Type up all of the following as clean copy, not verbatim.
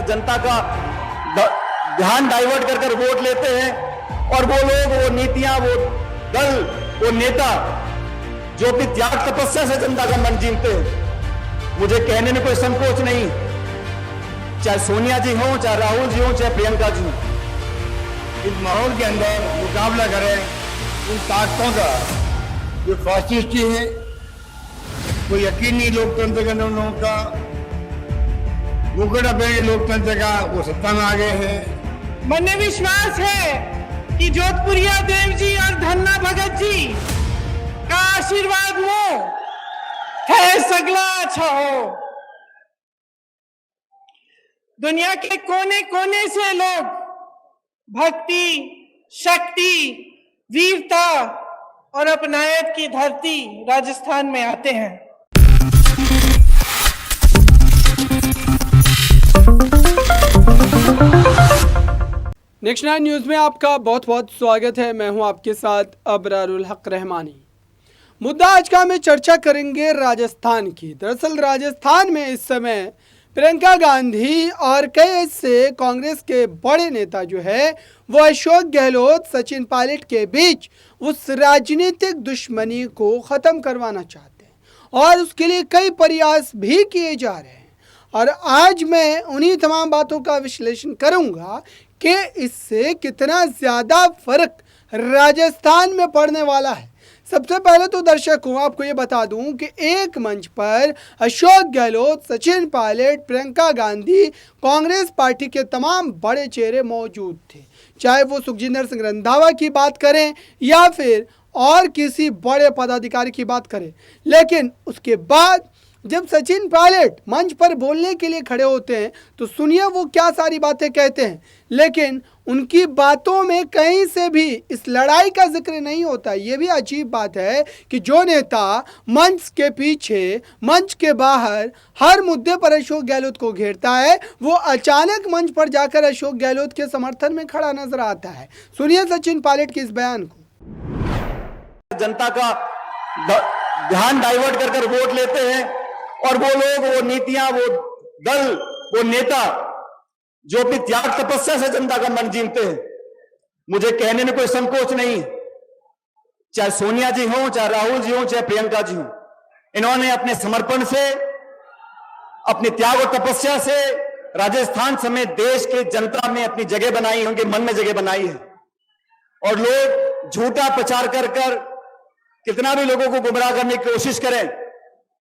जनता का ध्यान डाइवर्ट कर वोट लेते हैं और वो लोग, वो नीतियां, वो दल, वो नेता जो कि त्याग तपस्या से जनता का मन जीतते हैं। मुझे कहने में कोई संकोच नहीं, चाहे सोनिया जी हो, चाहे राहुल जी हो, चाहे प्रियंका जी हो, इस माहौल के अंदर मुकाबला करें उन ताकतों का जो फासिस्टी है, कोई यकीनी लोकतंत्र का उन लोगों का मुकड़ा पे लोकतंत्र का वो सत्ता में आ गए हैं। मने विश्वास है कि जोधपुरिया देव जी और धन्ना भगत जी का आशीर्वाद मो है सगला अच्छा हो। दुनिया के कोने कोने से लोग भक्ति, शक्ति, वीरता और अपनायत की धरती राजस्थान में आते हैं। नेक्स्ट 9 न्यूज़ में आपका बहुत बहुत स्वागत है। मैं हूं आपके साथ अबरारुल हक रहमानी। मुद्दा आज का हमें चर्चा करेंगे राजस्थान की। दरअसल राजस्थान में इस समय प्रियंका गांधी और कई ऐसे कांग्रेस के बड़े नेता जो है वो अशोक गहलोत, सचिन पायलट के बीच उस राजनीतिक दुश्मनी को ख़त्म करवाना चाहते हैं और उसके लिए कई प्रयास भी किए जा रहे हैं। और आज मैं उन्हीं तमाम बातों का विश्लेषण करूंगा कि इससे कितना ज़्यादा फर्क राजस्थान में पड़ने वाला है। सबसे पहले तो दर्शकों आपको ये बता दूं कि एक मंच पर अशोक गहलोत, सचिन पायलट, प्रियंका गांधी, कांग्रेस पार्टी के तमाम बड़े चेहरे मौजूद थे। चाहे वो सुखजिंदर सिंह रंधावा की बात करें या फिर और किसी बड़े पदाधिकारी की बात करें, लेकिन उसके बाद जब सचिन पायलट मंच पर बोलने के लिए खड़े होते हैं तो सुनिए वो क्या सारी बातें कहते हैं। लेकिन उनकी बातों में कहीं से भी इस लड़ाई का जिक्र नहीं होता। ये भी अजीब बात है कि जो नेता मंच के पीछे, मंच के बाहर हर मुद्दे पर अशोक गहलोत को घेरता है, वो अचानक मंच पर जाकर अशोक गहलोत के समर्थन में खड़ा नजर आता है। सुनिए सचिन पायलट के इस बयान को। जनता का ध्यान डाइवर्ट कर वोट लेते हैं और वो लोग, वो नीतियां, वो दल, वो नेता जो कि त्याग तपस्या से जनता का मन जीतते हैं। मुझे कहने में कोई संकोच नहीं, चाहे सोनिया जी हो, चाहे राहुल जी हो, चाहे प्रियंका जी हो, इन्होंने अपने समर्पण से, अपने त्याग और तपस्या से राजस्थान समेत देश के जनता में अपनी जगह बनाई, उनके मन में जगह बनाई है। और लोग झूठा प्रचार कर कितना भी लोगों को गुमराह करने की कोशिश करें,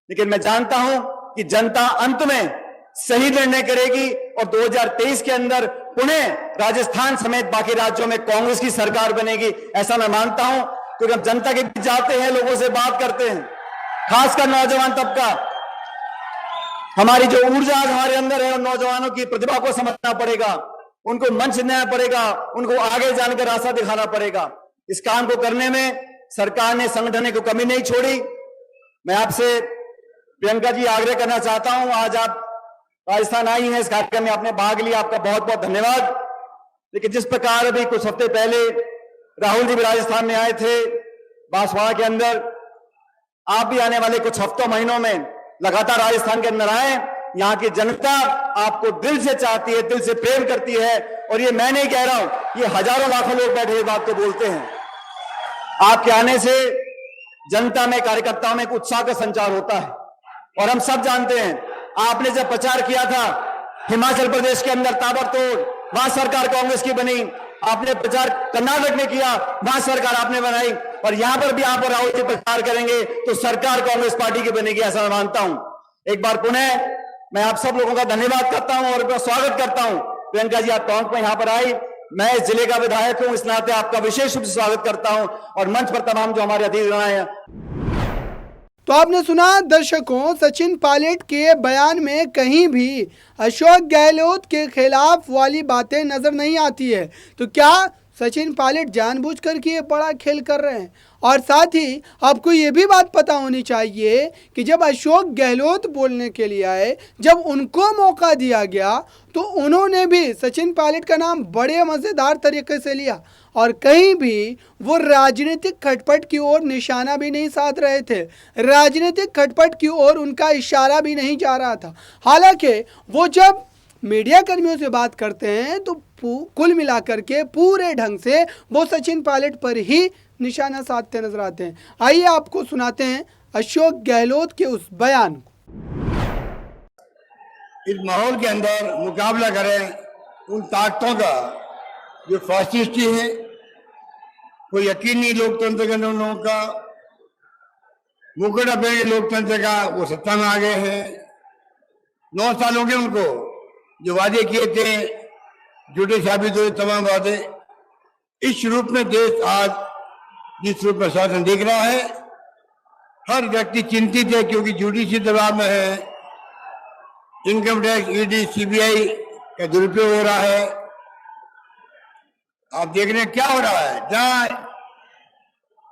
लेकिन मैं जानता हूं कि जनता अंत में सही निर्णय करेगी और 2023 के अंदर पुनः राजस्थान समेत बाकी राज्यों में कांग्रेस की सरकार बनेगी, ऐसा मैं मानता हूं। क्योंकि हम जनता के बीच जाते हैं, लोगों से बात करते हैं, खासकर नौजवान तबका, हमारी जो ऊर्जा आज हमारे अंदर है, और नौजवानों की प्रतिभा को समझना पड़ेगा, उनको मंच देना पड़ेगा, उनको आगे जाने का रास्ता दिखाना पड़ेगा। इस काम को करने में सरकार ने संगठन को कमी नहीं छोड़ी। मैं आपसे प्रियंका जी आग्रह करना चाहता हूं, आज आप राजस्थान आई हैं, इस कार्यक्रम में आपने भाग लिया, आपका बहुत बहुत धन्यवाद। लेकिन जिस प्रकार अभी कुछ हफ्ते पहले राहुल जी भी राजस्थान में आए थे, बांसवाड़ा के अंदर, आप भी आने वाले कुछ हफ्तों महीनों में लगातार राजस्थान के अंदर आए। यहाँ की जनता आपको दिल से चाहती है, दिल से प्रेम करती है, और ये मैं नहीं कह रहा हूं, ये हजारों लाखों लोग बैठे इस बात को बोलते हैं। आपके आने से जनता में, कार्यकर्ताओं में एक उत्साह का संचार होता है। और हम सब जानते हैं, आपने जब प्रचार किया था हिमाचल प्रदेश के अंदर ताबड़तोड़, वहां सरकार कांग्रेस की बनी। आपने प्रचार कर्नाटक में किया, वहां सरकार आपने बनाई, और यहां पर भी आप और राहुल जी प्रचार करेंगे तो सरकार कांग्रेस पार्टी की बनेगी, ऐसा मैं मानता हूं। एक बार पुनः मैं आप सब लोगों का धन्यवाद करता हूं और स्वागत करता हूं। प्रियंका जी आप टोंक में यहां पर आई, मैं इस जिले का विधायक हूं, इस नाते आपका विशेष रूप से स्वागत करता हूं, और मंच पर तमाम जो हमारे अतिथि आए हैं। तो आपने सुना दर्शकों, सचिन पायलट के बयान में कहीं भी अशोक गहलोत के खिलाफ वाली बातें नजर नहीं आती है। तो क्या सचिन पायलट जानबूझकर के ये बड़ा खेल कर रहे हैं? और साथ ही आपको ये भी बात पता होनी चाहिए कि जब अशोक गहलोत बोलने के लिए आए, जब उनको मौका दिया गया तो उन्होंने भी सचिन पायलट का नाम बड़े मज़ेदार तरीके से लिया और कहीं भी वो राजनीतिक खटपट की ओर निशाना भी नहीं साध रहे थे, राजनीतिक खटपट की ओर उनका इशारा भी नहीं जा रहा था। हालांकि वो जब मीडिया कर्मियों से बात करते हैं तो कुल मिलाकर के पूरे ढंग से वो सचिन पायलट पर ही निशाना साधते नजर आते हैं। आइए आपको सुनाते हैं अशोक गहलोत के उस बयान को। इस माहौल के अंदर मुकाबला करें उन ताकतों का जो फासिस्टी है, कोई यकीन नहीं लोकतंत्र के अंदर उन लोगों का, मुकड़ा पहले लोकतंत्र का वो सत्ता में आ गए हैं। 9 साल हो गए उनको, जो वादे किए थे झूठे साबित हुए तमाम वादे। इस रूप में देश आज जिस रूप में शासन देख रहा है, हर व्यक्ति चिंतित है क्योंकि जुडिशरी दबाव में है। इनकम टैक्स, ईडी, सीबीआई का दुरुपयोग हो रहा है। आप देख रहे हैं क्या हो रहा है। जहां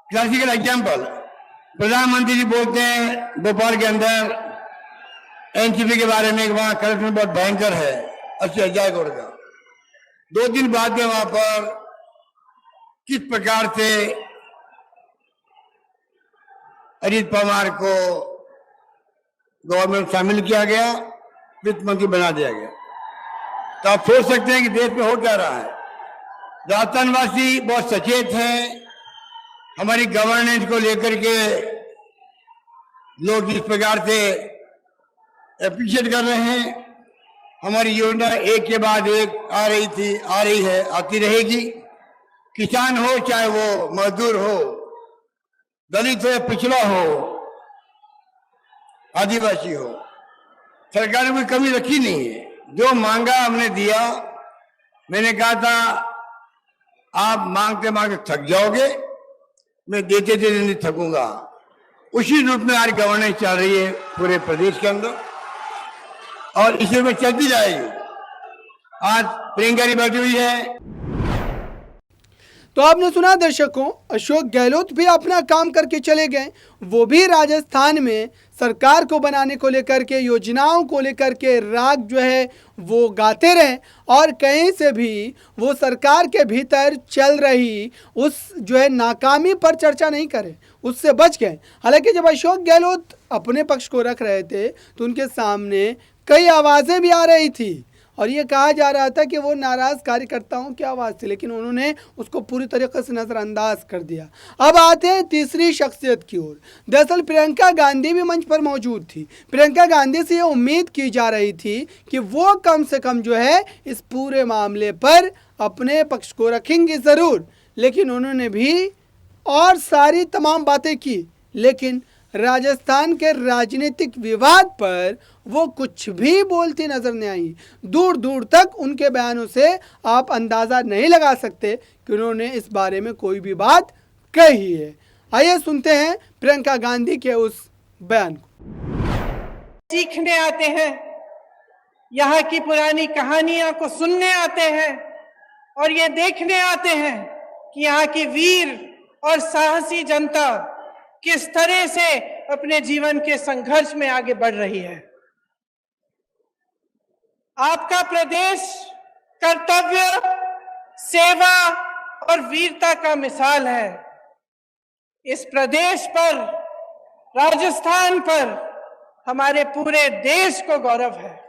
क्लासिकल एग्जाम्पल, प्रधानमंत्री जी बोलते हैं भोपाल के अंदर एनसीपी के बारे में, वहां करप्शन बहुत भयंकर है, 80,000 करोड़ का। 2 दिन बाद में वहां पर किस प्रकार से अजीत पवार को गवर्नमेंट शामिल किया गया, वित्त मंत्री बना दिया गया। तो आप सोच सकते हैं कि देश में हो क्या रहा है। राजस्थानवासी बहुत सचेत हैं। हमारी गवर्नेंस को लेकर के लोग जिस प्रकार से एप्रिशिएट कर रहे हैं, हमारी योजना एक के बाद एक आ रही थी, आ रही है, आती रहेगी। किसान हो चाहे वो मजदूर हो, दलित हो, पिछड़ा हो, आदिवासी हो, सरकार ने कोई कमी रखी नहीं है। जो मांगा हमने दिया। मैंने कहा था आप मांगते मांगते थक जाओगे, मैं देते देते नहीं थकूंगा। उसी रूप में आज गवर्नेंस चल रही है पूरे प्रदेश के अंदर और इसी में चलती जाएगी। आज प्रियंका जी बैठी हुई है। तो आपने सुना दर्शकों, अशोक गहलोत भी अपना काम करके चले गए। वो भी राजस्थान में सरकार को बनाने को लेकर के, योजनाओं को लेकर के राग जो है वो गाते रहे और कहीं से भी वो सरकार के भीतर चल रही उस जो है नाकामी पर चर्चा नहीं करे, उससे बच गए। हालांकि जब अशोक गहलोत अपने पक्ष को रख रहे थे तो उनके सामने कई आवाज़ें भी आ रही थी और ये कहा जा रहा था कि वो नाराज़ कार्यकर्ताओं की आवाज़ थी, लेकिन उन्होंने उसको पूरी तरीके से नज़रअंदाज कर दिया। अब आते हैं तीसरी शख्सियत की ओर। दरअसल प्रियंका गांधी भी मंच पर मौजूद थी। प्रियंका गांधी से ये उम्मीद की जा रही थी कि वो कम से कम जो है इस पूरे मामले पर अपने पक्ष को रखेंगी ज़रूर, लेकिन उन्होंने भी और सारी तमाम बातें की, लेकिन राजस्थान के राजनीतिक विवाद पर वो कुछ भी बोलती नजर नहीं आई। दूर दूर तक उनके बयानों से आप अंदाज़ा नहीं लगा सकते कि उन्होंने इस बारे में कोई भी बात कही है। आइए सुनते हैं प्रियंका गांधी के उस बयान को। सीखने आते हैं, यहाँ की पुरानी कहानियां को सुनने आते हैं और ये देखने आते हैं कि यहाँ की वीर और साहसी जनता किस तरह से अपने जीवन के संघर्ष में आगे बढ़ रही है। आपका प्रदेश कर्तव्य, सेवा और वीरता का मिसाल है। इस प्रदेश पर, राजस्थान पर हमारे पूरे देश को गौरव है।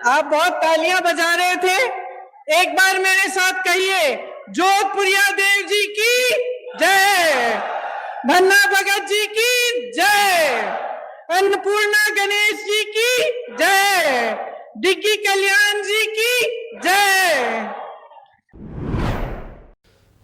आप बहुत तालियां बजा रहे थे, एक बार मेरे साथ कहिए, जोधपुरिया देव जी की जय, धन्ना भगत जी की जय, अन्नपूर्णा गणेश जी की जय, डिग्गी कल्याण जी की जय।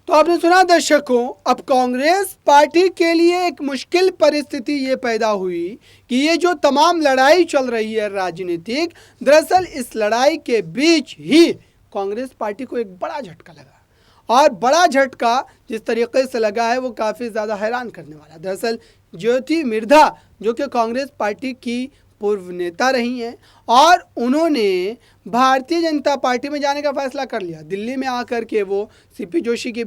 तो आपने सुना दर्शकों, अब कांग्रेस पार्टी के लिए एक मुश्किल परिस्थिति ये पैदा हुई कि ये जो तमाम लड़ाई चल रही है राजनीतिक, दरअसल इस लड़ाई के बीच ही कांग्रेस पार्टी को एक बड़ा झटका लगा और बड़ा झटका जिस तरीके से लगा है वो काफ़ी ज़्यादा हैरान करने वाला। दरअसल ज्योति मिर्धा जो कि कांग्रेस पार्टी की पूर्व नेता रही हैं और उन्होंने भारतीय जनता पार्टी में जाने का फैसला कर लिया। दिल्ली में आकर के वो सीपी जोशी के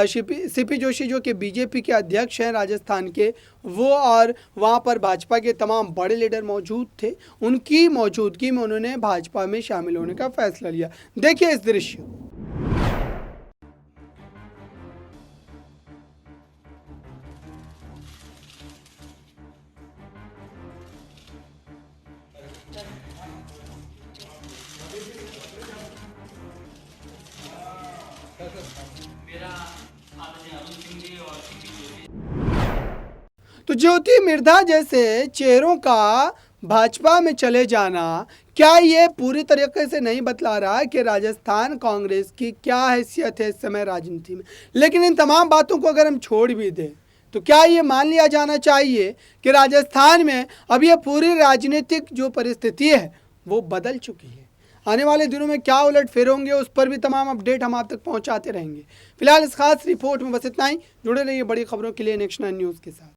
सीपी जोशी जो कि बीजेपी के अध्यक्ष हैं राजस्थान के, वो और वहाँ पर भाजपा के तमाम बड़े लीडर मौजूद थे। उनकी मौजूदगी में उन्होंने भाजपा में शामिल होने का फैसला लिया। देखिए इस दृश्य। तो ज्योति मिर्धा जैसे चेहरों का भाजपा में चले जाना, क्या ये पूरी तरीके से नहीं बतला रहा है कि राजस्थान कांग्रेस की क्या हैसियत है इस समय राजनीति में? लेकिन इन तमाम बातों को अगर हम छोड़ भी दें तो क्या ये मान लिया जाना चाहिए कि राजस्थान में अब ये पूरी राजनीतिक जो परिस्थिति है वो बदल चुकी है? आने वाले दिनों में क्या उलटफेर होंगे उस पर भी तमाम अपडेट हम आप तक पहुंचाते रहेंगे। फिलहाल इस खास रिपोर्ट में बस इतना ही। जुड़े रहिए बड़ी खबरों के लिए नेक्स्ट 9 न्यूज़ के साथ।